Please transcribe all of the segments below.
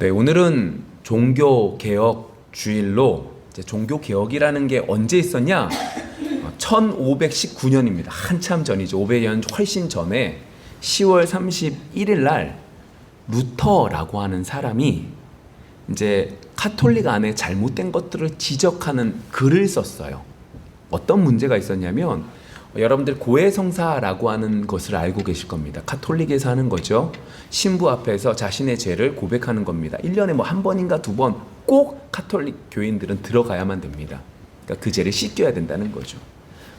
네, 오늘은 종교개혁 주일로 이제 종교개혁이라는 게 언제 있었냐? 1519년입니다. 한참 전이죠. 500년 훨씬 전에 10월 31일 날 루터라고 하는 사람이 이제 카톨릭 안에 잘못된 것들을 지적하는 글을 썼어요. 어떤 문제가 있었냐면 여러분들 고해성사라고 하는 것을 알고 계실 겁니다. 카톨릭에서 하는 거죠. 신부 앞에서 자신의 죄를 고백하는 겁니다. 1년에 뭐 한 번인가 두 번 꼭 카톨릭 교인들은 들어가야만 됩니다. 그러니까 그 죄를 씻겨야 된다는 거죠.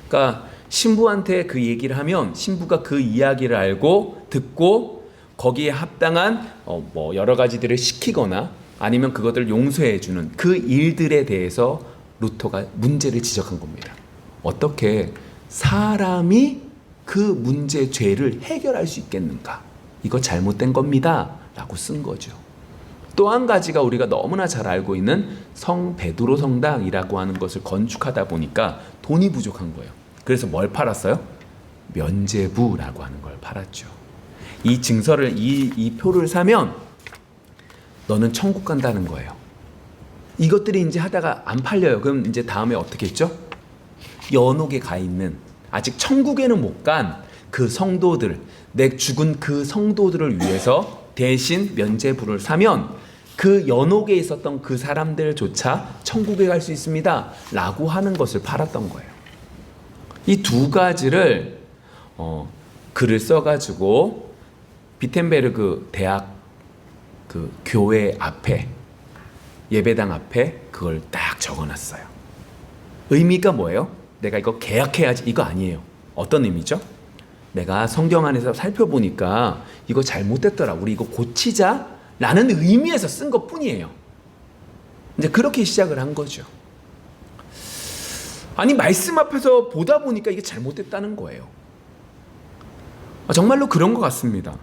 그러니까 신부한테 그 얘기를 하면 신부가 그 이야기를 알고 듣고 거기에 합당한 뭐 여러 가지들을 시키거나 아니면 그것들을 용서해 주는 그 일들에 대해서 루터가 문제를 지적한 겁니다. 어떻게 사람이 그 문제 죄를 해결할 수 있겠는가? 이거 잘못된 겁니다 라고 쓴 거죠. 또 한 가지가 우리가 너무나 잘 알고 있는 성 베드로 성당이라고 하는 것을 건축하다 보니까 돈이 부족한 거예요. 그래서 뭘 팔았어요? 면죄부라고 하는 걸 팔았죠. 이 증서를 이 표를 사면 너는 천국 간다는 거예요. 이것들이 이제 하다가 안 팔려요. 그럼 이제 다음에 어떻게 했죠? 연옥에 가 있는 아직 천국에는 못 간 그 성도들, 내 죽은 그 성도들을 위해서 대신 면죄부를 사면 그 연옥에 있었던 그 사람들조차 천국에 갈 수 있습니다 라고 하는 것을 팔았던 거예요. 이 두 가지를 글을 써가지고 비텐베르그 대학 그 교회 앞에 예배당 앞에 그걸 딱 적어놨어요. 의미가 뭐예요? 내가 이거 계약해야지 이거 아니에요. 어떤 의미죠? 내가 성경 안에서 살펴보니까 이거 잘못됐더라. 우리 이거 고치자 라는 의미에서 쓴 것 뿐이에요. 이제 그렇게 시작을 한 거죠. 아니 말씀 앞에서 보다 보니까 이게 잘못됐다는 거예요. 정말로 그런 것 같습니다.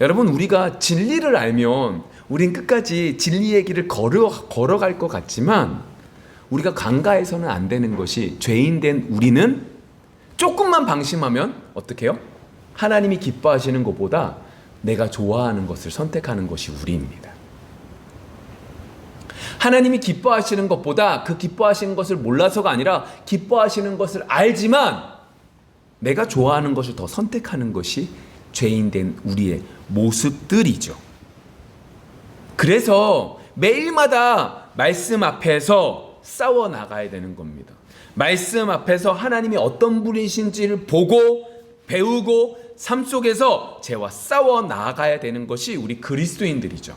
여러분 우리가 진리를 알면 우린 끝까지 진리의 길을 걸어갈 것 같지만 우리가 간과해서는 안 되는 것이 죄인된 우리는 조금만 방심하면 어떻게 해요? 하나님이 기뻐하시는 것보다 내가 좋아하는 것을 선택하는 것이 우리입니다. 하나님이 기뻐하시는 것보다 그 기뻐하시는 것을 몰라서가 아니라 기뻐하시는 것을 알지만 내가 좋아하는 것을 더 선택하는 것이 죄인된 우리의 모습들이죠. 그래서 매일마다 말씀 앞에서 싸워 나가야 되는 겁니다. 말씀 앞에서 하나님이 어떤 분이신지를 보고 배우고 삶 속에서 죄와 싸워 나가야 되는 것이 우리 그리스도인들이죠.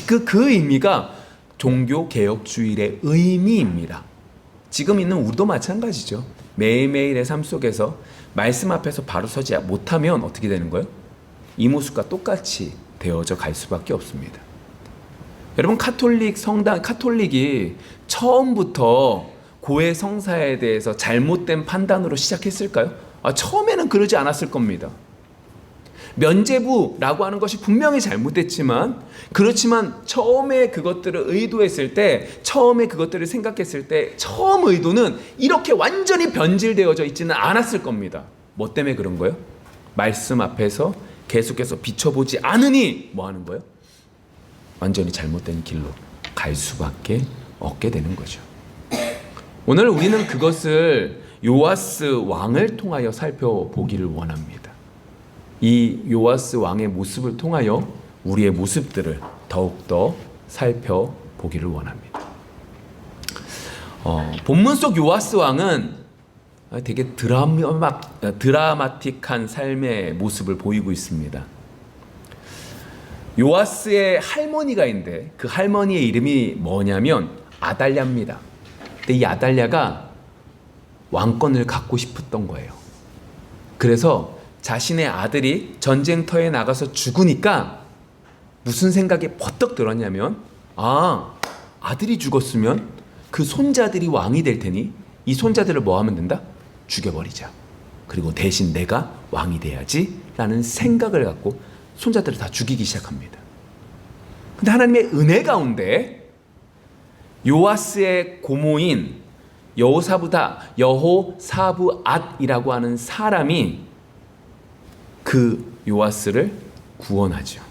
그 의미가 종교개혁주일의 의미입니다. 지금 있는 우리도 마찬가지죠. 매일매일의 삶 속에서 말씀 앞에서 바로 서지 못하면 어떻게 되는 거예요? 이 모습과 똑같이 되어져 갈 수밖에 없습니다. 여러분 카톨릭이 처음부터 고해 성사에 대해서 잘못된 판단으로 시작했을까요? 처음에는 그러지 않았을 겁니다. 면죄부라고 하는 것이 분명히 잘못됐지만 그렇지만 처음에 그것들을 의도했을 때 처음에 그것들을 생각했을 때 처음 의도는 이렇게 완전히 변질되어져 있지는 않았을 겁니다. 뭐 때문에 그런 거예요? 말씀 앞에서 계속해서 비춰보지 않으니 뭐 하는 거예요? 완전히 잘못된 길로 갈 수밖에 없게 되는 거죠. 오늘 우리는 그것을 요아스 왕을 통하여 살펴보기를 원합니다. 이 요아스 왕의 모습을 통하여 우리의 모습들을 더욱더 살펴보기를 원합니다. 본문 속 요아스 왕은 되게 드라마틱한 삶의 모습을 보이고 있습니다. 요아스의 할머니가 있는데 그 할머니의 이름이 뭐냐면 아달랴입니다. 근데 이 아달랴가 왕권을 갖고 싶었던 거예요. 그래서 자신의 아들이 전쟁터에 나가서 죽으니까 무슨 생각이 버떡 들었냐면 아들이 죽었으면 그 손자들이 왕이 될 테니 이 손자들을 뭐 하면 된다? 죽여버리자. 그리고 대신 내가 왕이 돼야지 라는 생각을 갖고 손자들을 다 죽이기 시작합니다. 근데 하나님의 은혜 가운데 요아스의 고모인 여호사부앗이라고 하는 사람이 그 요아스를 구원하죠.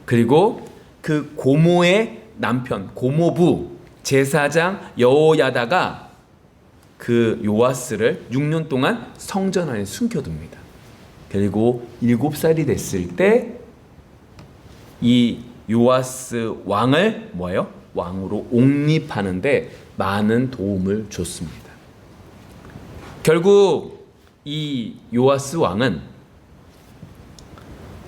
그리고 그 고모의 남편, 고모부 제사장 여호야다가 그 요아스를 6년 동안 성전 안에 숨겨둡니다. 그리고 7살이 됐을 때 이 요아스 왕을 뭐예요? 왕으로 옹립하는데 많은 도움을 줬습니다. 결국 이 요아스 왕은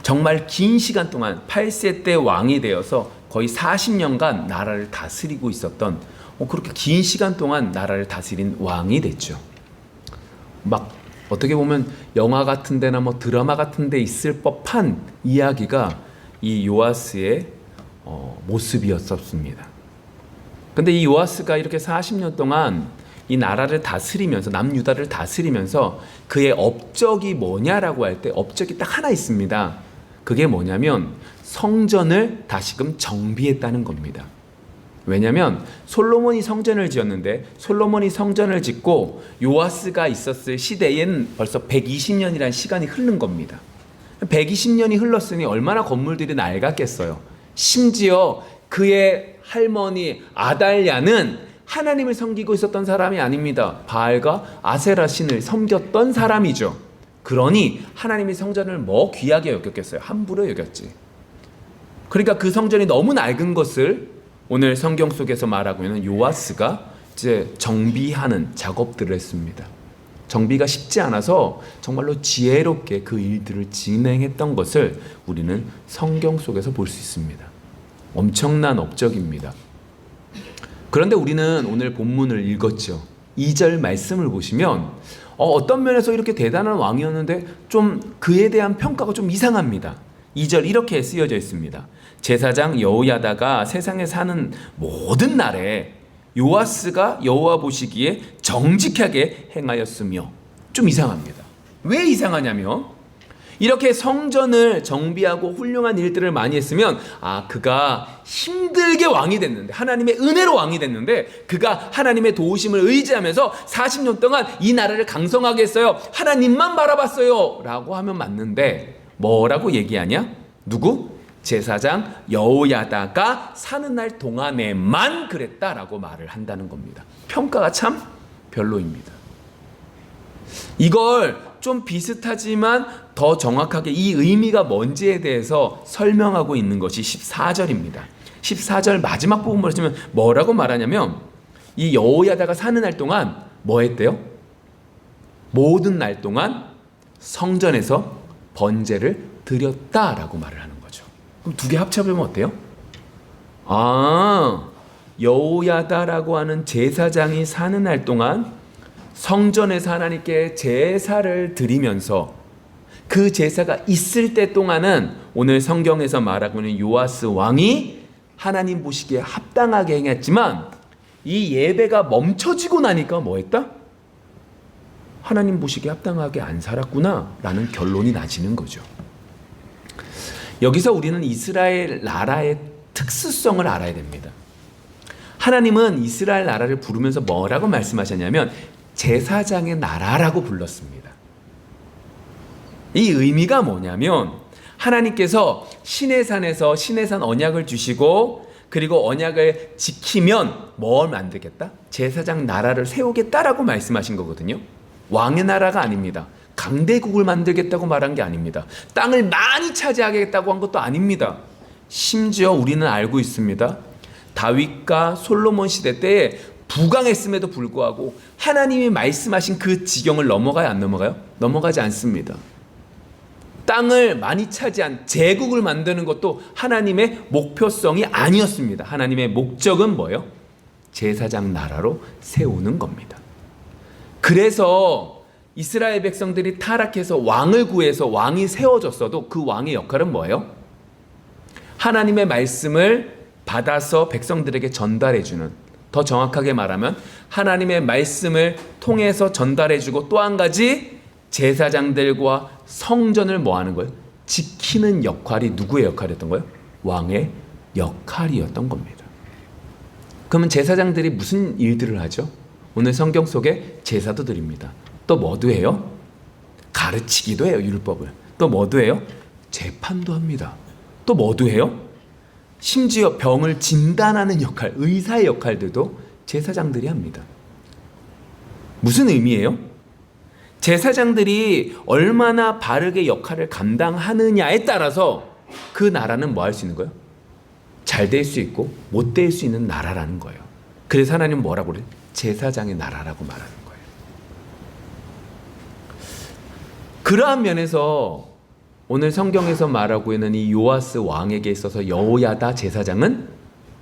정말 긴 시간 동안 8세 때 왕이 되어서 거의 40년간 나라를 다스리고 있었던 그렇게 긴 시간 동안 나라를 다스린 왕이 됐죠. 막 어떻게 보면 영화 같은 데나 뭐 드라마 같은 데 있을 법한 이야기가 이 요아스의 모습이었습니다. 근데 이 요아스가 이렇게 40년 동안 이 나라를 다스리면서 남유다를 다스리면서 그의 업적이 뭐냐라고 할 때 업적이 딱 하나 있습니다. 그게 뭐냐면 성전을 다시금 정비했다는 겁니다. 왜냐하면 솔로몬이 성전을 지었는데 솔로몬이 성전을 짓고 요아스가 있었을 시대엔 벌써 120년이라는 시간이 흐른 겁니다. 120년이 흘렀으니 얼마나 건물들이 낡았겠어요. 심지어 그의 할머니 아달랴는 하나님을 섬기고 있었던 사람이 아닙니다. 바알과 아세라 신을 섬겼던 사람이죠. 그러니 하나님이 성전을 뭐 귀하게 여겼겠어요? 함부로 여겼지. 그러니까 그 성전이 너무 낡은 것을 오늘 성경 속에서 말하고 있는 요아스가 이제 정비하는 작업들을 했습니다. 정비가 쉽지 않아서 정말로 지혜롭게 그 일들을 진행했던 것을 우리는 성경 속에서 볼 수 있습니다. 엄청난 업적입니다. 그런데 우리는 오늘 본문을 읽었죠. 2절 말씀을 보시면 어떤 면에서 이렇게 대단한 왕이었는데 좀 그에 대한 평가가 좀 이상합니다. 2절 이렇게 쓰여져 있습니다. 제사장 여호야다가 세상에 사는 모든 날에 요아스가 여호와 보시기에 정직하게 행하였으며, 좀 이상합니다. 왜 이상하냐면 이렇게 성전을 정비하고 훌륭한 일들을 많이 했으면 그가 힘들게 왕이 됐는데, 하나님의 은혜로 왕이 됐는데, 그가 하나님의 도우심을 의지하면서 40년 동안 이 나라를 강성하게 했어요. 하나님만 바라봤어요 라고 하면 맞는데 뭐라고 얘기하냐? 누구? 제사장 여호야다가 사는 날 동안에만 그랬다라고 말을 한다는 겁니다. 평가가 참 별로입니다. 이걸 좀 비슷하지만 더 정확하게 이 의미가 뭔지에 대해서 설명하고 있는 것이 14절입니다. 14절 마지막 부분을 보시면 뭐라고 말하냐면 이 여호야다가 사는 날 동안 뭐 했대요? 모든 날 동안 성전에서 번제를 드렸다라고 말을 하는 거죠. 그럼 두 개 합쳐보면 어때요? 여호야다라고 하는 제사장이 사는 날 동안 성전에서 하나님께 제사를 드리면서 그 제사가 있을 때 동안은 오늘 성경에서 말하고 있는 요아스 왕이 하나님 보시기에 합당하게 행했지만 이 예배가 멈춰지고 나니까 뭐 했다? 하나님 보시기에 합당하게 안 살았구나 라는 결론이 나지는 거죠. 여기서 우리는 이스라엘 나라의 특수성을 알아야 됩니다. 하나님은 이스라엘 나라를 부르면서 뭐라고 말씀하셨냐면 제사장의 나라라고 불렀습니다. 이 의미가 뭐냐면 하나님께서 시내산에서 시내산 언약을 주시고 그리고 언약을 지키면 뭘 만들겠다? 제사장 나라를 세우겠다라고 말씀하신 거거든요. 왕의 나라가 아닙니다. 강대국을 만들겠다고 말한 게 아닙니다. 땅을 많이 차지하겠다고 한 것도 아닙니다. 심지어 우리는 알고 있습니다. 다윗과 솔로몬 시대 때에 부강했음에도 불구하고 하나님이 말씀하신 그 지경을 넘어가요? 안 넘어가요? 넘어가지 않습니다. 땅을 많이 차지한 제국을 만드는 것도 하나님의 목표성이 아니었습니다. 하나님의 목적은 뭐예요? 제사장 나라로 세우는 겁니다. 그래서 이스라엘 백성들이 타락해서 왕을 구해서 왕이 세워졌어도 그 왕의 역할은 뭐예요? 하나님의 말씀을 받아서 백성들에게 전달해주는, 더 정확하게 말하면 하나님의 말씀을 통해서 전달해주고 또 한 가지 제사장들과 성전을 뭐 하는 거예요? 지키는 역할이 누구의 역할이었던 거예요? 왕의 역할이었던 겁니다. 그러면 제사장들이 무슨 일들을 하죠? 오늘 성경 속에 제사도 드립니다. 또 뭐도 해요? 가르치기도 해요, 율법을. 또 뭐도 해요? 재판도 합니다. 또 뭐도 해요? 심지어 병을 진단하는 역할, 의사의 역할들도 제사장들이 합니다. 무슨 의미예요? 제사장들이 얼마나 바르게 역할을 감당하느냐에 따라서 그 나라는 뭐 할 수 있는 거예요? 잘 될 수 있고 못 될 수 있는 나라라는 거예요. 그래서 하나님은 뭐라고 그래요? 제사장의 나라라고 말하는 거예요. 그러한 면에서 오늘 성경에서 말하고 있는 이 요아스 왕에게 있어서 여호야다 제사장은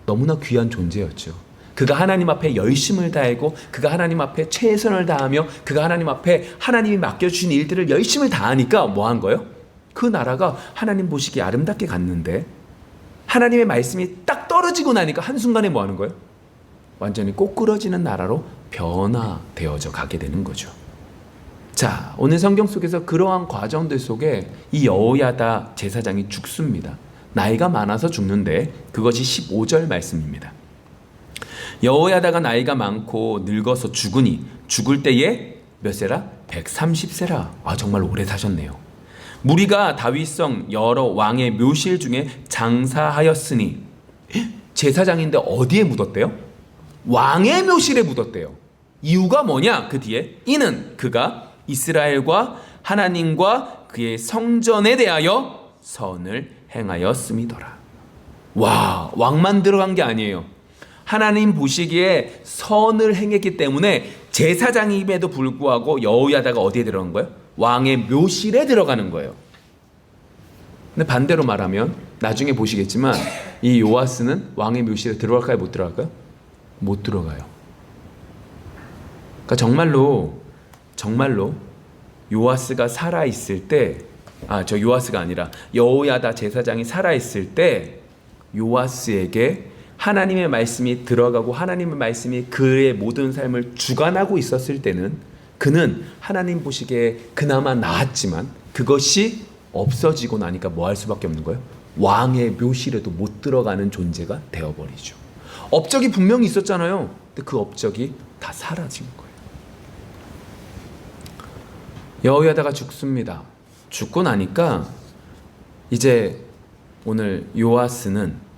너무나 귀한 존재였죠. 그가 하나님 앞에 열심을 다하고 그가 하나님 앞에 최선을 다하며 그가 하나님 앞에 하나님이 맡겨주신 일들을 열심을 다하니까 뭐 한 거예요? 그 나라가 하나님 보시기에 아름답게 갔는데 하나님의 말씀이 딱 떨어지고 나니까 한순간에 뭐 하는 거예요? 완전히 꼬꾸러지는 나라로 변화되어져 가게 되는 거죠. 자, 오늘 성경 속에서 그러한 과정들 속에 이 여호야다 제사장이 죽습니다. 나이가 많아서 죽는데 그것이 15절 말씀입니다. 여호야다가 나이가 많고 늙어서 죽으니 죽을 때에 몇 세라? 130세라. 정말 오래 사셨네요. 무리가 다윗성 여러 왕의 묘실 중에 장사하였으니 제사장인데 어디에 묻었대요? 왕의 묘실에 묻었대요. 이유가 뭐냐? 그 뒤에 이는 그가 이스라엘과 하나님과 그의 성전에 대하여 선을 행하였음이더라. 와, 왕만 들어간 게 아니에요. 하나님 보시기에 선을 행했기 때문에 제사장임에도 불구하고 여호야다가 어디에 들어간 거예요? 왕의 묘실에 들어가는 거예요. 근데 반대로 말하면 나중에 보시겠지만 이 요아스는 왕의 묘실에 들어갈까요? 못 들어갈까요? 못 들어가요. 그러니까 정말로 요아스가 살아있을 때, 요아스가 아니라 여호야다 제사장이 살아있을 때 요아스에게 하나님의 말씀이 들어가고 하나님의 말씀이 그의 모든 삶을 주관하고 있었을 때는 그는 하나님 보시기에 그나마 나았지만 그것이 없어지고 나니까 뭐 할 수밖에 없는 거예요? 왕의 묘실에도 못 들어가는 존재가 되어버리죠. 업적이 분명히 있었잖아요. 근데 그 업적이 다 사라진 거예요. 여호야다가 죽습니다. 죽고 나니까 이제 오늘 요아스는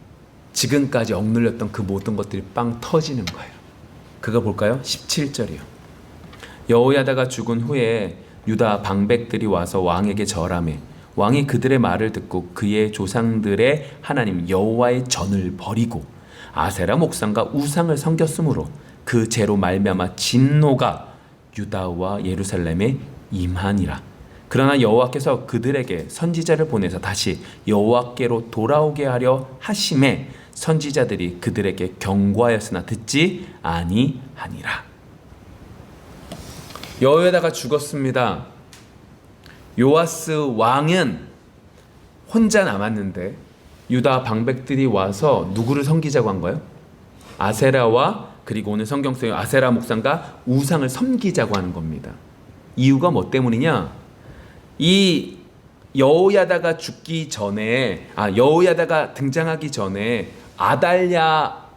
지금까지 억눌렸던 그 모든 것들이 빵 터지는 거예요. 그거 볼까요? 17절이요. 여호야다가 죽은 후에 유다 방백들이 와서 왕에게 절하매 왕이 그들의 말을 듣고 그의 조상들의 하나님 여호와의 전을 버리고 아세라 목상과 우상을 섬겼으므로 그 죄로 말미암아 진노가 유다와 예루살렘에 임하니라. 그러나 여호와께서 그들에게 선지자를 보내서 다시 여호와께로 돌아오게 하려 하심에 선지자들이 그들에게 경고하였으나 듣지 아니하니라. 여호야다가 죽었습니다. 요아스 왕은 혼자 남았는데 유다 방백들이 와서 누구를 섬기자고 한 거예요? 아세라와 그리고 오늘 성경 속에 아세라 목상과 우상을 섬기자고 하는 겁니다. 이유가 뭐 때문이냐? 이 여호야다가 죽기 전에 여호야다가 등장하기 전에 아달랴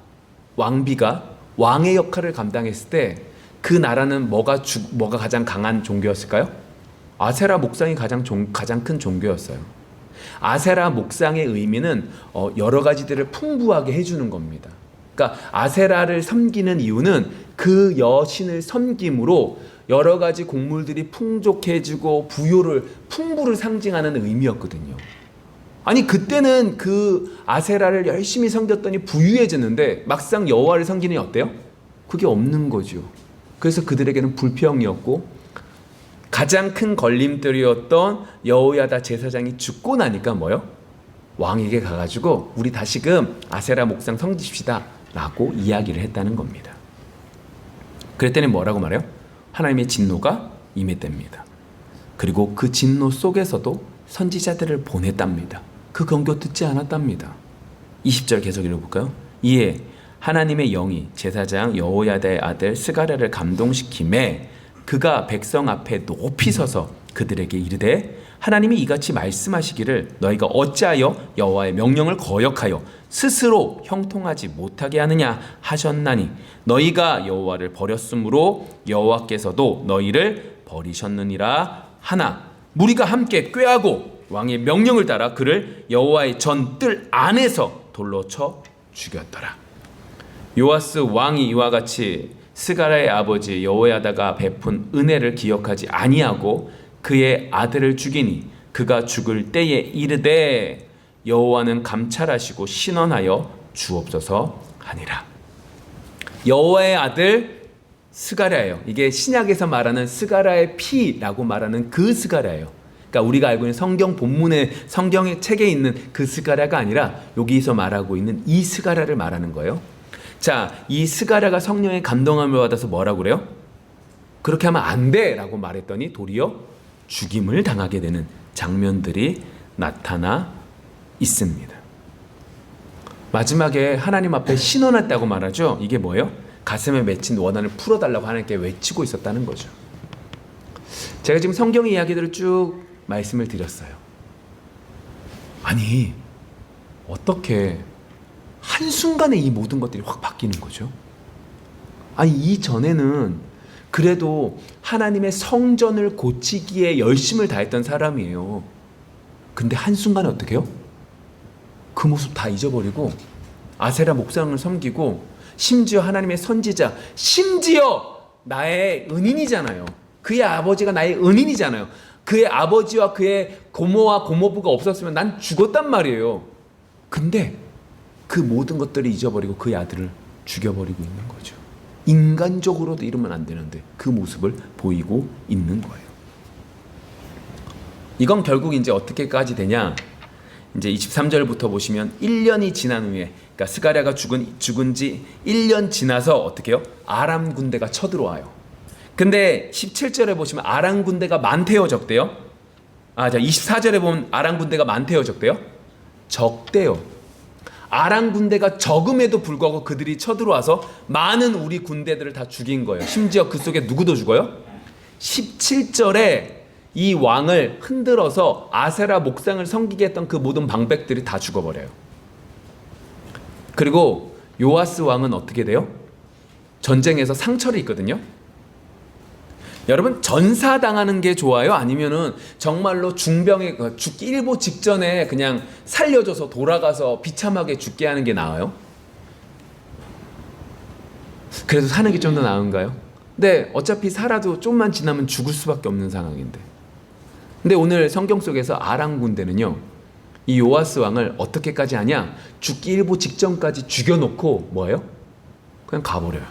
왕비가 왕의 역할을 감당했을 때 그 나라는 뭐가 가장 강한 종교였을까요? 아세라 목상이 가장 큰 종교였어요. 아세라 목상의 의미는 여러 가지들을 풍부하게 해주는 겁니다. 그러니까 아세라를 섬기는 이유는 그 여신을 섬김으로 여러 가지 곡물들이 풍족해지고 풍부를 상징하는 의미였거든요. 아니 그때는 그 아세라를 열심히 섬겼더니 부유해졌는데 막상 여호와를 섬기니 어때요? 그게 없는 거죠. 그래서 그들에게는 불평이었고 가장 큰 걸림돌이었던 여호야다 제사장이 죽고 나니까 뭐요? 왕에게 가가지고 우리 다시금 아세라 목상 섬깁시다 라고 이야기를 했다는 겁니다. 그랬더니 뭐라고 말해요? 하나님의 진노가 임했답니다. 그리고 그 진노 속에서도 선지자들을 보냈답니다. 그 경고 듣지 않았답니다. 20절 계속 읽어볼까요? 이에 하나님의 영이 제사장 여호야다의 아들 스가랴를 감동시키매 그가 백성 앞에 높이 서서 그들에게 이르되 하나님이 이같이 말씀하시기를 너희가 어찌하여 여호와의 명령을 거역하여 스스로 형통하지 못하게 하느냐 하셨나니 너희가 여호와를 버렸으므로 여호와께서도 너희를 버리셨느니라 하나 무리가 함께 꾀하고 왕의 명령을 따라 그를 여호와의 전 뜰 안에서 돌로 쳐 죽였더라. 요아스 왕이 이와 같이 스가랴의 아버지 여호야다가 베푼 은혜를 기억하지 아니하고 그의 아들을 죽이니 그가 죽을 때에 이르되 여호와는 감찰하시고 신원하여 주옵소서 하니라. 여호와의 아들 스가랴예요. 이게 신약에서 말하는 스가랴의 피라고 말하는 그 스가랴예요. 그러니까 우리가 알고 있는 성경 본문의 성경의 책에 있는 그 스가랴가 아니라 여기서 말하고 있는 이 스가랴를 말하는 거예요. 자, 이 스가랴가 성령의 감동함을 받아서 뭐라고 그래요? 그렇게 하면 안 돼! 라고 말했더니 도리어 죽임을 당하게 되는 장면들이 나타나 있습니다. 마지막에 하나님 앞에 신원했다고 말하죠. 이게 뭐예요? 가슴에 맺힌 원한을 풀어달라고 하나님께 외치고 있었다는 거죠. 제가 지금 성경의 이야기들을 쭉 말씀을 드렸어요. 아니, 어떻게 한순간에 이 모든 것들이 확 바뀌는 거죠? 아니, 이전에는 그래도 하나님의 성전을 고치기에 열심을 다했던 사람이에요. 근데 한순간에 어떻게 해요? 그 모습 다 잊어버리고 아세라 목상을 섬기고 심지어 하나님의 선지자, 심지어 나의 은인이잖아요. 그의 아버지가 나의 은인이잖아요. 그의 아버지와 그의 고모와 고모부가 없었으면 난 죽었단 말이에요. 근데 그 모든 것들을 잊어버리고 그의 아들을 죽여버리고 있는 거죠. 인간적으로도 이러면 안 되는데 그 모습을 보이고 있는 거예요. 이건 결국 이제 어떻게까지 되냐? 이제 23절부터 보시면 1년이 지난 후에, 그러니까 스가랴가 죽은 지 1년 지나서 어떻게 해요? 아람 군대가 쳐들어와요. 근데 17절에 보시면 아람 군대가 많대요, 적대요? 자, 24절에 보면 아람 군대가 많대요, 적대요? 적대요. 아람 군대가 적음에도 불구하고 그들이 쳐들어와서 많은 우리 군대들을 다 죽인 거예요. 심지어 그 속에 누구도 죽어요? 17절에 이 왕을 흔들어서 아세라 목상을 섬기게 했던 그 모든 방백들이 다 죽어버려요. 그리고 요아스 왕은 어떻게 돼요? 전쟁에서 상처를 입거든요. 여러분, 전사당하는 게 좋아요? 아니면은 정말로 중병에 죽기 일보 직전에 그냥 살려줘서 돌아가서 비참하게 죽게 하는 게 나아요? 그래서 사는 게 좀 더 나은가요? 근데 어차피 살아도 좀만 지나면 죽을 수밖에 없는 상황인데. 근데 오늘 성경 속에서 아람 군대는요, 이 요아스 왕을 어떻게까지 하냐? 죽기 일보 직전까지 죽여놓고 뭐예요? 그냥 가버려요.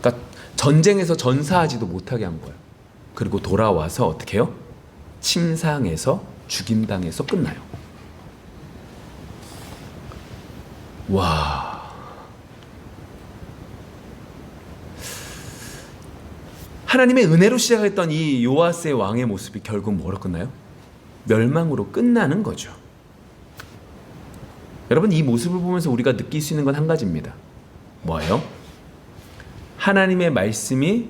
그러니까 전쟁에서 전사하지도 못하게 한 거예요. 그리고 돌아와서 어떻게 해요? 침상에서 죽임당해서 끝나요. 와. 하나님의 은혜로 시작했던 이 요아스의 왕의 모습이 결국 뭐로 끝나요? 멸망으로 끝나는 거죠. 여러분, 이 모습을 보면서 우리가 느낄 수 있는 건 한 가지입니다. 뭐예요? 하나님의 말씀이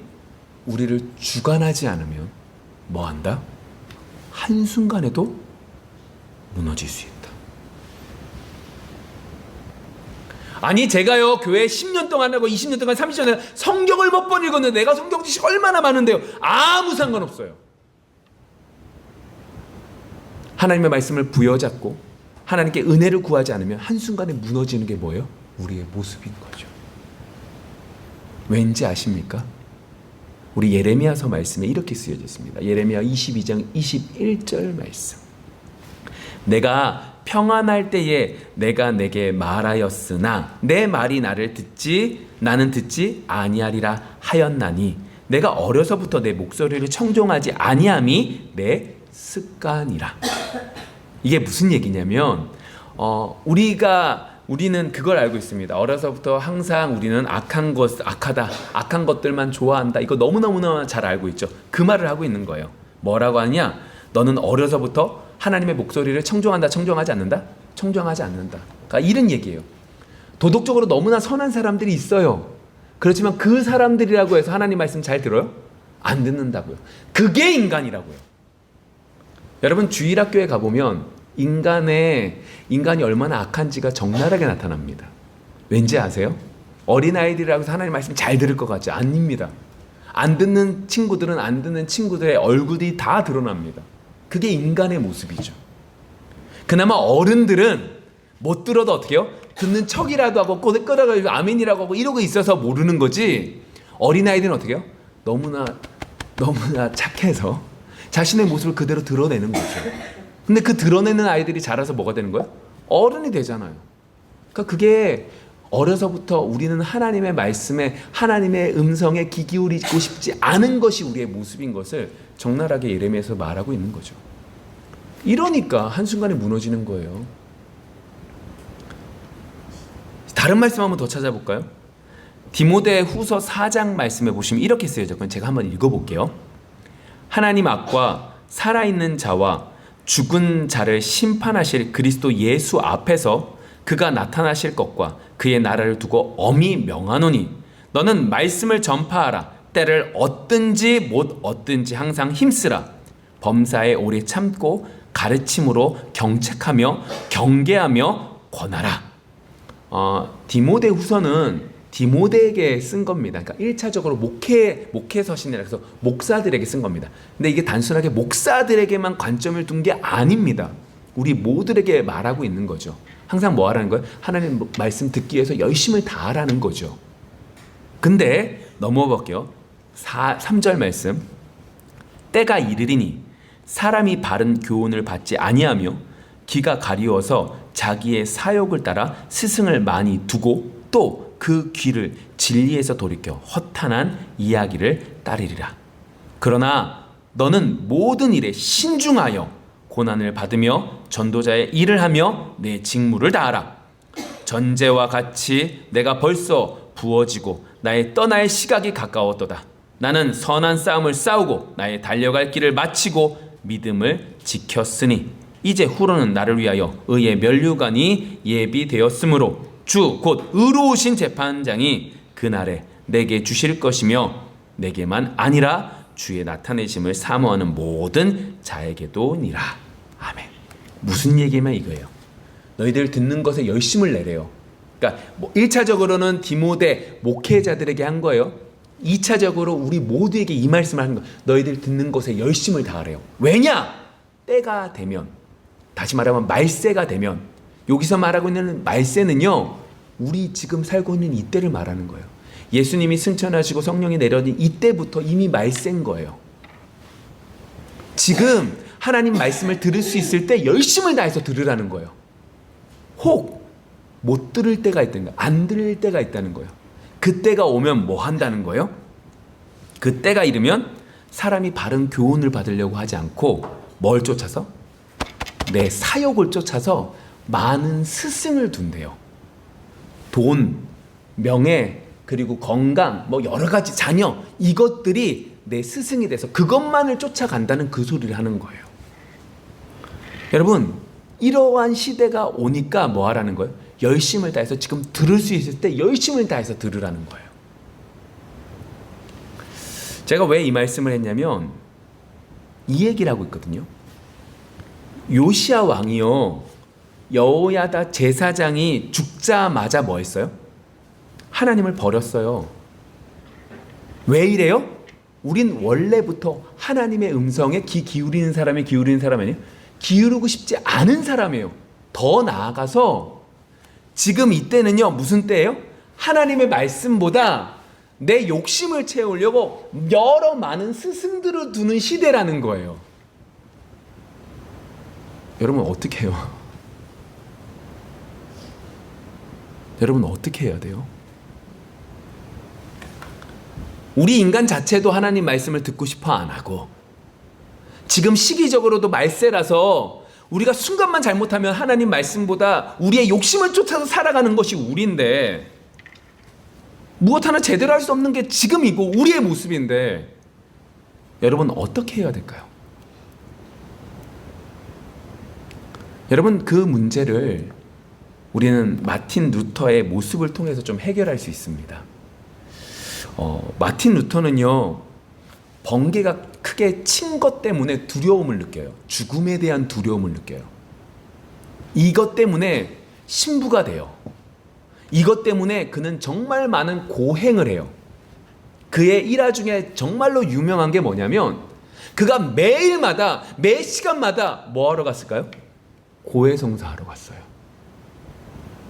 우리를 주관하지 않으면 뭐한다? 한순간에도 무너질 수 있다. 아니, 제가요 교회 10년 동안 하고 20년 동안 30년 동안 성경을 몇 번 읽었는데 내가 성경 지식 얼마나 많은데요. 아무 상관없어요. 하나님의 말씀을 부여잡고 하나님께 은혜를 구하지 않으면 한순간에 무너지는 게 뭐예요? 우리의 모습인 거죠. 왠지 아십니까? 우리 예레미야서 말씀에 이렇게 쓰여져 있습니다. 예레미야 22장 21절 말씀. 내가 평안할 때에 내가 내게 말하였으나 내 말이 나는 듣지 아니하리라 하였나니 내가 어려서부터 내 목소리를 청종하지 아니함이 내 습관이라. 이게 무슨 얘기냐면 우리는 그걸 알고 있습니다. 어려서부터 항상 우리는 악한 것들만 좋아한다. 이거 너무너무나 잘 알고 있죠. 그 말을 하고 있는 거예요. 뭐라고 하냐? 너는 어려서부터 하나님의 목소리를 청정하지 않는다? 청정하지 않는다. 그러니까 이런 얘기예요. 도덕적으로 너무나 선한 사람들이 있어요. 그렇지만 그 사람들이라고 해서 하나님 말씀 잘 들어요? 안 듣는다고요. 그게 인간이라고요. 여러분, 주일학교에 가보면 인간이 얼마나 악한지가 적나라하게 나타납니다. 왠지 아세요? 어린아이들이라고 해서 하나님 말씀 잘 들을 것 같죠? 아닙니다. 안 듣는 친구들은 안 듣는 친구들의 얼굴이 다 드러납니다. 그게 인간의 모습이죠. 그나마 어른들은 못 들어도 어떻게 해요? 듣는 척이라도 하고 끌어가지고 아멘이라고 하고 이러고 있어서 모르는 거지. 어린아이들은 어떻게 해요? 너무나 착해서 자신의 모습을 그대로 드러내는 거죠. 근데 그 드러내는 아이들이 자라서 뭐가 되는 거예요? 어른이 되잖아요. 그러니까 그게 어려서부터 우리는 하나님의 말씀에, 하나님의 음성에 귀 기울이고 싶지 않은 것이 우리의 모습인 것을 적나라하게 예레미야에서 말하고 있는 거죠. 이러니까 한순간에 무너지는 거예요. 다른 말씀 한번 더 찾아볼까요? 디모데 후서 4장 말씀에 보시면 이렇게 쓰여져 있거든요. 제가 한번 읽어볼게요. 하나님 앞과 살아있는 자와 죽은 자를 심판하실 그리스도 예수 앞에서 그가 나타나실 것과 그의 나라를 두고 엄히 명하노니 너는 말씀을 전파하라. 때를 얻든지 못 얻든지 항상 힘쓰라. 범사에 오래 참고 가르침으로 경책하며 경계하며 권하라. 디모데 후서는 디모데에게 쓴 겁니다. 그러니까 1차적으로 목회 서신이라 해서 목사들에게 쓴 겁니다. 근데 이게 단순하게 목사들에게만 관점을 둔 게 아닙니다. 우리 모두에게 말하고 있는 거죠. 항상 뭐 하라는 거예요? 하나님 말씀 듣기 위해서 열심을 다하라는 거죠. 근데 넘어가 볼게요. 3절 말씀. 때가 이르리니 사람이 바른 교훈을 받지 아니하며 귀가 가리워서 자기의 사욕을 따라 스승을 많이 두고 또 그 귀를 진리에서 돌이켜 허탄한 이야기를 따르리라. 그러나 너는 모든 일에 신중하여 고난을 받으며 전도자의 일을 하며 내 직무를 다하라. 전제와 같이 내가 벌써 부어지고 나의 떠날 시각이 가까웠도다. 나는 선한 싸움을 싸우고 나의 달려갈 길을 마치고 믿음을 지켰으니 이제 후로는 나를 위하여 의의 면류관이 예비되었으므로 주 곧 의로우신 재판장이 그날에 내게 주실 것이며 내게만 아니라 주의 나타내심을 사모하는 모든 자에게도니라. 아멘. 무슨 얘기면 이거예요? 너희들 듣는 것에 열심을 내래요. 그러니까 1차적으로는 디모데 목회자들에게 한 거예요. 2차적으로 우리 모두에게 이 말씀을 하는 거예요. 너희들 듣는 것에 열심을 다하래요. 왜냐? 때가 되면, 다시 말하면 말세가 되면, 여기서 말하고 있는 말세는요, 우리 지금 살고 있는 이때를 말하는 거예요. 예수님이 승천하시고 성령이 내려진 이때부터 이미 말세인 거예요. 지금 하나님 말씀을 들을 수 있을 때 열심을 다해서 들으라는 거예요. 혹 못 들을 때가 있다는 거예요. 안 들을 때가 있다는 거예요. 그때가 오면 뭐 한다는 거예요? 그때가 이르면 사람이 바른 교훈을 받으려고 하지 않고 뭘 쫓아서? 내 사욕을 쫓아서 많은 스승을 둔대요. 돈, 명예, 그리고 건강, 뭐 여러 가지 자녀, 이것들이 내 스승이 돼서 그것만을 쫓아간다는 그 소리를 하는 거예요. 여러분, 이러한 시대가 오니까 뭐 하라는 거예요? 열심을 다해서 지금 들을 수 있을 때 열심을 다해서 들으라는 거예요. 제가 왜 이 말씀을 했냐면 이 얘기를 하고 있거든요. 요시야 왕이요, 여호야다 제사장이 죽자마자 뭐 했어요? 하나님을 버렸어요. 왜 이래요? 우린 원래부터 하나님의 음성에 귀 기울이는 사람이 기울이는 사람 아니에요? 기울이고 싶지 않은 사람이에요. 더 나아가서 지금 이때는요, 무슨 때예요? 하나님의 말씀보다 내 욕심을 채우려고 여러 많은 스승들을 두는 시대라는 거예요. 여러분 어떻게 해요? 여러분 어떻게 해야 돼요? 우리 인간 자체도 하나님 말씀을 듣고 싶어 안 하고, 지금 시기적으로도 말세라서 우리가 순간만 잘못하면 하나님 말씀보다 우리의 욕심을 쫓아서 살아가는 것이 우리인데, 무엇 하나 제대로 할 수 없는 게 지금이고 우리의 모습인데, 여러분 어떻게 해야 될까요? 여러분, 그 문제를 우리는 마틴 루터의 모습을 통해서 좀 해결할 수 있습니다. 마틴 루터는요, 번개가 크게 친 것 때문에 두려움을 느껴요. 죽음에 대한 두려움을 느껴요. 이것 때문에 신부가 돼요. 이것 때문에 그는 정말 많은 고행을 해요. 그의 일화 중에 정말로 유명한 게 뭐냐면, 그가 매일마다 매 시간마다 뭐 하러 갔을까요? 고해성사 하러 갔어요.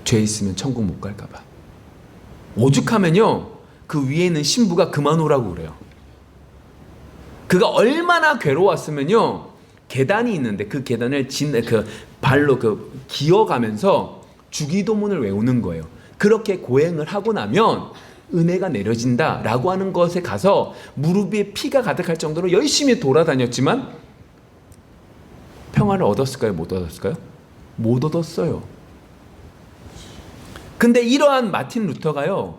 죄 있으면 천국 못 갈까 봐. 오죽하면요, 그 위에 있는 신부가 그만 오라고 그래요. 그가 얼마나 괴로웠으면요, 계단이 있는데 그 계단을 발로 기어가면서 주기도문을 외우는 거예요. 그렇게 고행을 하고 나면 은혜가 내려진다라고 하는 것에 가서 무릎 위에 피가 가득할 정도로 열심히 돌아다녔지만 평안을 얻었을까요? 못 얻었을까요? 못 얻었어요. 근데 이러한 마틴 루터가요,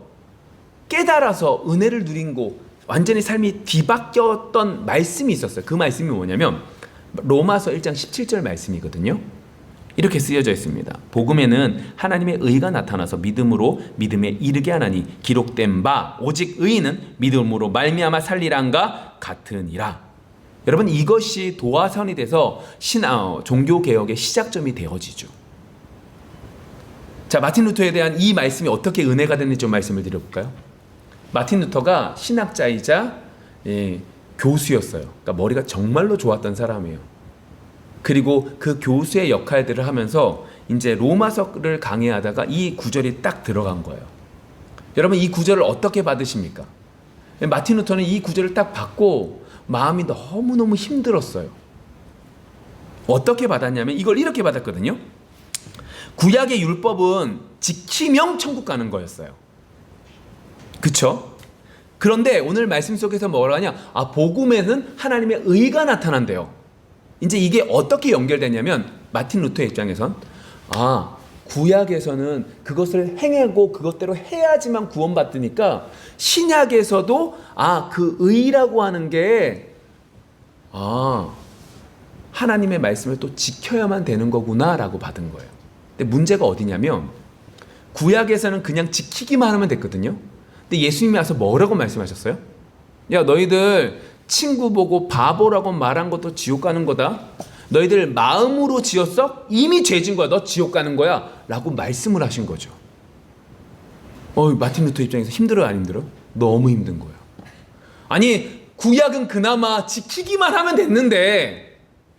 깨달아서 은혜를 누린 고 완전히 삶이 뒤바뀌었던 말씀이 있었어요. 그 말씀이 뭐냐면 로마서 1장 17절 말씀이거든요. 이렇게 쓰여져 있습니다. 복음에는 하나님의 의가 나타나서 믿음으로 믿음에 이르게 하나니 기록된 바 오직 의인은 믿음으로 말미암아 살리란가 같으니라. 여러분, 이것이 도화선이 돼서 종교개혁의 시작점이 되어지죠. 자, 마틴 루터에 대한 이 말씀이 어떻게 은혜가 됐는지 좀 말씀을 드려볼까요? 마틴 루터가 신학자이자 교수였어요. 그러니까 머리가 정말로 좋았던 사람이에요. 그리고 그 교수의 역할들을 하면서 이제 로마서를 강의하다가 이 구절이 딱 들어간 거예요. 여러분, 이 구절을 어떻게 받으십니까? 마틴 루터는 이 구절을 딱 받고 마음이 너무너무 힘들었어요. 어떻게 받았냐면 이걸 이렇게 받았거든요. 구약의 율법은 지키면 천국 가는 거였어요. 그쵸? 그런데 오늘 말씀 속에서 뭐라 하냐? 복음에는 하나님의 의가 나타난대요. 이제 이게 어떻게 연결되냐면 마틴 루터의 입장에선 구약에서는 그것을 행하고 그것대로 해야지만 구원받으니까 신약에서도 그 의라고 하는 게 하나님의 말씀을 또 지켜야만 되는 거구나 라고 받은 거예요. 근데 문제가 어디냐면 구약에서는 그냥 지키기만 하면 됐거든요. 근데 예수님이 와서 뭐라고 말씀하셨어요? 야, 너희들 친구 보고 바보라고 말한 것도 지옥 가는 거다. 너희들 마음으로 지었어? 이미 죄진 거야. 너 지옥 가는 거야. 라고 말씀을 하신 거죠. 마틴 루터 입장에서 힘들어요, 안 힘들어? 너무 힘든 거예요. 아니, 구약은 그나마 지키기만 하면 됐는데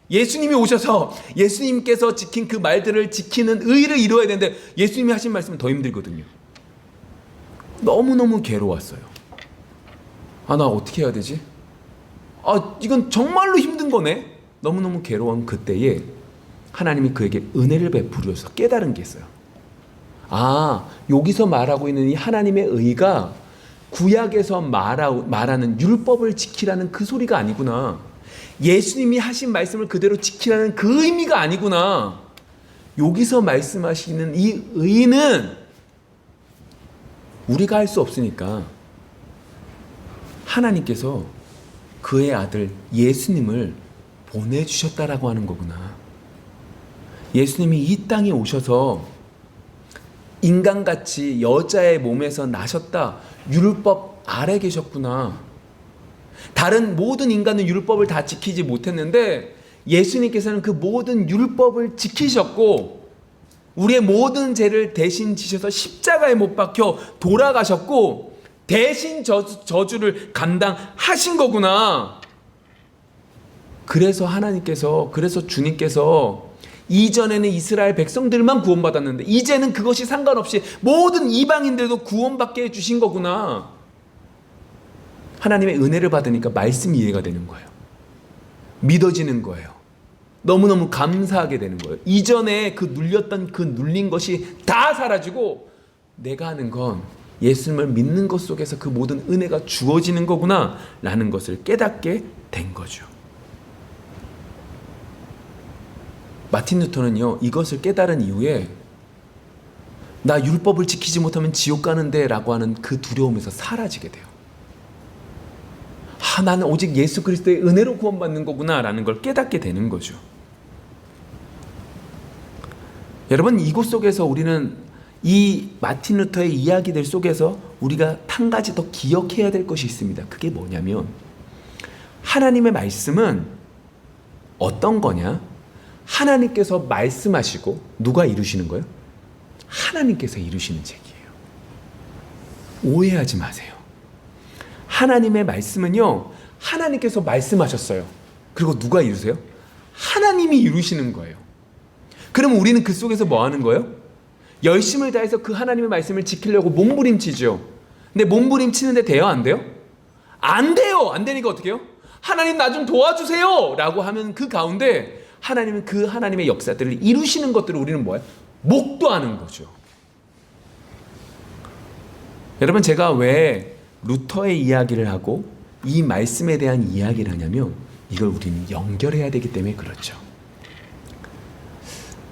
예수님이 오셔서 예수님께서 지킨 그 말들을 지키는 의를 이루어야 되는데 예수님이 하신 말씀은 더 힘들거든요. 너무너무 괴로웠어요. 나 어떻게 해야 되지? 이건 정말로 힘든 거네. 너무너무 괴로운 그때에 하나님이 그에게 은혜를 베풀어서 깨달은 게 있어요. 여기서 말하고 있는 이 하나님의 의가 구약에서 말하는 율법을 지키라는 그 소리가 아니구나. 예수님이 하신 말씀을 그대로 지키라는 그 의미가 아니구나. 여기서 말씀하시는 이 의는 우리가 할 수 없으니까 하나님께서 그의 아들 예수님을 보내주셨다라고 하는 거구나. 예수님이 이 땅에 오셔서 인간같이 여자의 몸에서 나셨다. 율법 아래 계셨구나. 다른 모든 인간은 율법을 다 지키지 못했는데 예수님께서는 그 모든 율법을 지키셨고 우리의 모든 죄를 대신 지셔서 십자가에 못 박혀 돌아가셨고 대신 저주를 감당하신 거구나. 그래서 주님께서 이전에는 이스라엘 백성들만 구원받았는데 이제는 그것이 상관없이 모든 이방인들도 구원받게 해주신 거구나. 하나님의 은혜를 받으니까 말씀이 이해가 되는 거예요. 믿어지는 거예요. 너무너무 감사하게 되는 거예요. 이전에 눌린 것이 다 사라지고 내가 하는 건 예수님을 믿는 것 속에서 그 모든 은혜가 주어지는 거구나 라는 것을 깨닫게 된 거죠. 마틴 루터는요, 이것을 깨달은 이후에 나 율법을 지키지 못하면 지옥 가는데 라고 하는 그 두려움에서 사라지게 돼요. 나는 오직 예수 그리스도의 은혜로 구원받는 거구나 라는 걸 깨닫게 되는 거죠. 여러분, 이곳 속에서 우리는 이 마틴 루터의 이야기들 속에서 우리가 한 가지 더 기억해야 될 것이 있습니다. 그게 뭐냐면 하나님의 말씀은 어떤 거냐? 하나님께서 말씀하시고 누가 이루시는 거예요? 하나님께서 이루시는 책이에요. 오해하지 마세요. 하나님의 말씀은요, 하나님께서 말씀하셨어요. 그리고 누가 이루세요? 하나님이 이루시는 거예요. 그럼 우리는 그 속에서 뭐 하는 거예요? 열심을 다해서 그 하나님의 말씀을 지키려고 몸부림치죠. 근데 몸부림치는데 돼요? 안 돼요? 안 돼요. 안 되니까 어떻게 해요? 하나님 나 좀 도와주세요 라고 하면 그 가운데 하나님은 그 하나님의 역사들을 이루시는 것들을 우리는 뭐예요? 목도하는 거죠. 여러분, 제가 왜 루터의 이야기를 하고 이 말씀에 대한 이야기를 하냐면 이걸 우리는 연결해야 되기 때문에 그렇죠.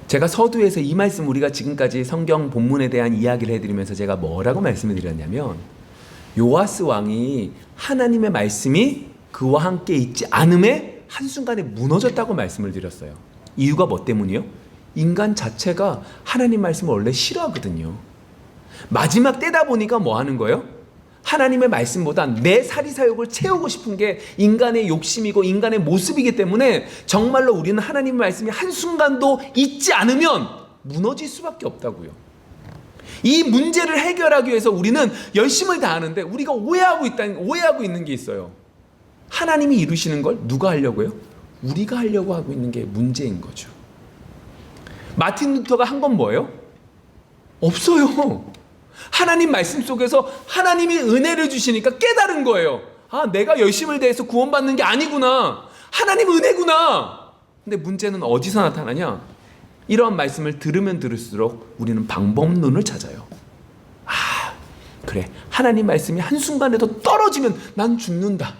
제가 서두에서 이 말씀, 우리가 지금까지 성경 본문에 대한 이야기를 해드리면서 제가 뭐라고 말씀을 드렸냐면 요아스 왕이 하나님의 말씀이 그와 함께 있지 않음에 한순간에 무너졌다고 말씀을 드렸어요. 이유가 뭐 때문이요? 인간 자체가 하나님 말씀을 원래 싫어하거든요. 마지막 때다 보니까 뭐 하는 거예요? 하나님의 말씀보다 내 사리사욕을 채우고 싶은 게 인간의 욕심이고 인간의 모습이기 때문에 정말로 우리는 하나님의 말씀이 한순간도 있지 않으면 무너질 수밖에 없다고요. 이 문제를 해결하기 위해서 우리는 열심을 다하는데 우리가 오해하고 있는 게 있어요. 하나님이 이루시는 걸 누가 하려고요? 우리가 하려고 하고 있는 게 문제인 거죠. 마틴 루터가 한 건 뭐예요? 없어요. 하나님 말씀 속에서 하나님이 은혜를 주시니까 깨달은 거예요. 아, 내가 열심을 다해서 구원받는 게 아니구나. 하나님 은혜구나. 근데 문제는 어디서 나타나냐? 이러한 말씀을 들으면 들을수록 우리는 방법론을 찾아요. 아, 그래. 하나님 말씀이 한순간에도 떨어지면 난 죽는다.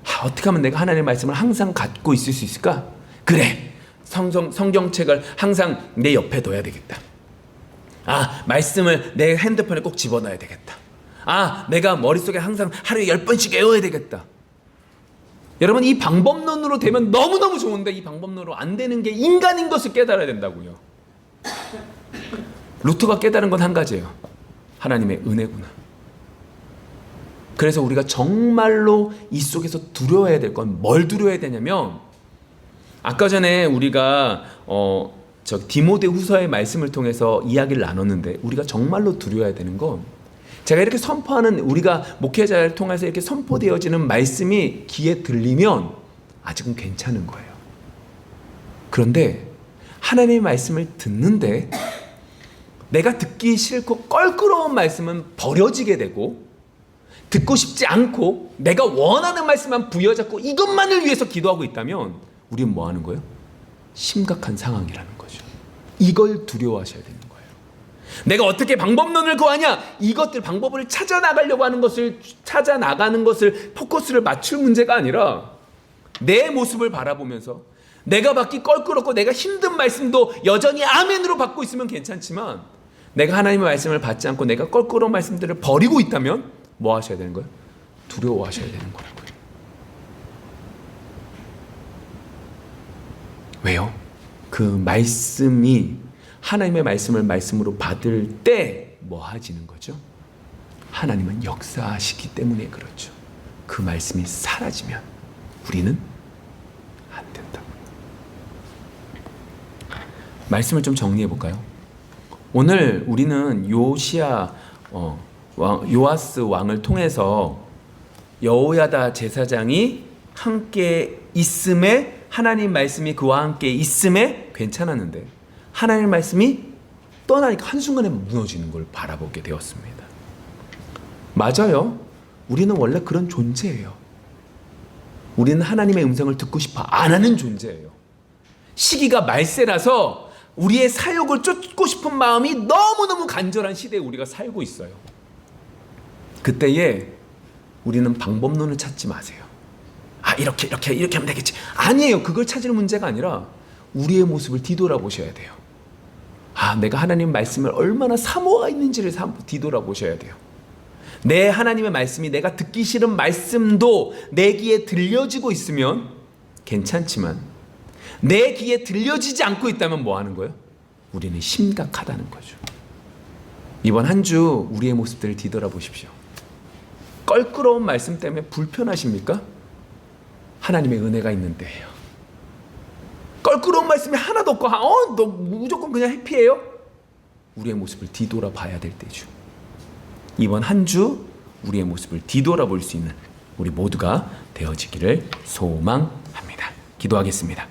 아, 어떻게 하면 내가 하나님의 말씀을 항상 갖고 있을 수 있을까? 그래. 성경책을 항상 내 옆에 둬야 되겠다. 아, 말씀을 내 핸드폰에 꼭 집어넣어야 되겠다. 아, 내가 머릿속에 항상 하루에 10번씩 외워야 되겠다. 여러분, 이 방법론으로 되면 너무너무 좋은데 이 방법론으로 안 되는 게 인간인 것을 깨달아야 된다고요. 루터가 깨달은 건 한 가지예요. 하나님의 은혜구나. 그래서 우리가 정말로 이 속에서 두려워해야 될 건 뭘 두려워해야 되냐면, 아까 전에 우리가 디모데 후서의 말씀을 통해서 이야기를 나눴는데 우리가 정말로 두려워해야 되는 건, 제가 이렇게 선포하는, 우리가 목회자를 통해서 이렇게 선포되어지는 말씀이 귀에 들리면 아직은 괜찮은 거예요. 그런데 하나님의 말씀을 듣는데 내가 듣기 싫고 껄끄러운 말씀은 버려지게 되고, 듣고 싶지 않고 내가 원하는 말씀만 부여잡고 이것만을 위해서 기도하고 있다면 우리는 뭐 하는 거예요? 심각한 상황이라는 거죠. 이걸 두려워하셔야 되는 거예요. 내가 어떻게 방법론을 구하냐? 이것들 방법을 찾아 나가는 것을 포커스를 맞출 문제가 아니라 내 모습을 바라보면서 내가 받기 껄끄럽고 내가 힘든 말씀도 여전히 아멘으로 받고 있으면 괜찮지만, 내가 하나님의 말씀을 받지 않고 내가 껄끄러운 말씀들을 버리고 있다면 뭐 하셔야 되는 거예요? 두려워하셔야 되는 거라고요. 왜요? 그 말씀이, 하나님의 말씀을 말씀으로 받을 때 뭐 하지는 거죠? 하나님은 역사하시기 때문에 그렇죠. 그 말씀이 사라지면 우리는 안 된다고요. 말씀을 좀 정리해 볼까요? 오늘 우리는 요아스 왕을 통해서 여호야다 제사장이 함께 있음에, 하나님 말씀이 그와 함께 있음에 괜찮았는데 하나님 말씀이 떠나니까 한순간에 무너지는 걸 바라보게 되었습니다. 맞아요. 우리는 원래 그런 존재예요. 우리는 하나님의 음성을 듣고 싶어 안 하는 존재예요. 시기가 말세라서 우리의 사욕을 쫓고 싶은 마음이 너무너무 간절한 시대에 우리가 살고 있어요. 그때에 우리는 방법론을 찾지 마세요. 아, 이렇게 하면 되겠지. 아니에요. 그걸 찾을 문제가 아니라 우리의 모습을 뒤돌아보셔야 돼요. 아, 내가 하나님 말씀을 얼마나 사모가 있는지를 뒤돌아보셔야 돼요. 내 하나님의 말씀이, 내가 듣기 싫은 말씀도 내 귀에 들려지고 있으면 괜찮지만 내 귀에 들려지지 않고 있다면 뭐 하는 거예요? 우리는 심각하다는 거죠. 이번 한 주 우리의 모습들을 뒤돌아보십시오. 껄끄러운 말씀 때문에 불편하십니까? 하나님의 은혜가 있는데요. 껄끄러운 말씀이 하나도 없고 너 무조건 그냥 해피해요? 우리의 모습을 뒤돌아봐야 될 때죠. 이번 한 주 우리의 모습을 뒤돌아볼 수 있는 우리 모두가 되어지기를 소망합니다. 기도하겠습니다.